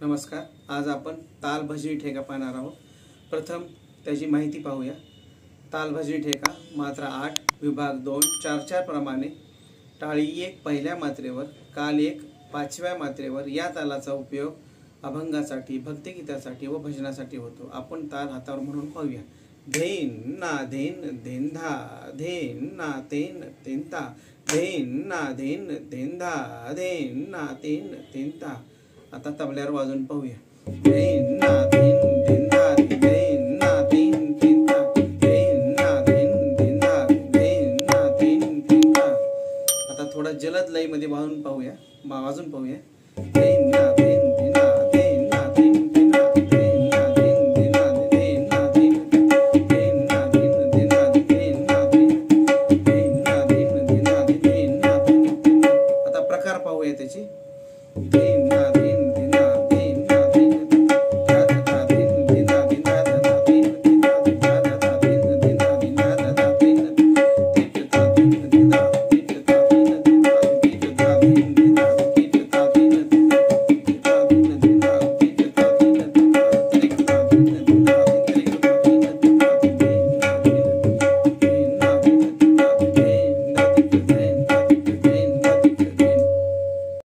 नमस्कार। आज आपण ताल भजनी ठेका पाहणार आहोत। प्रथम त्याची माहिती पाहूया। ताल भजनी ठेका मात्रा 8, विभाग 2, 4-4 प्रमाणे टाळी 1 पहिल्या मात्रेवर, काल 1 5व्या मात्रेवर या तालाचा उपयोग अभंगासाठी, भक्तिगीतासाठी व भजनासाठी होतो। आपण ताल हातावर म्हणून पाहूया। धेन ना धेन धेन धा, धेन ना तेन तेन ता, धेन ना धेन धेन धा, धेन ना तेन तेन ता। आता तबल्यावर वाजवून पाहूया। धेन ना धेन धेन धा, धेन ना तेन तेन ता, धेन ना धेन धेन धा, धेन ना तेन तेन ता। आता थोडा जलद लयमध्ये वाजून पाहूया।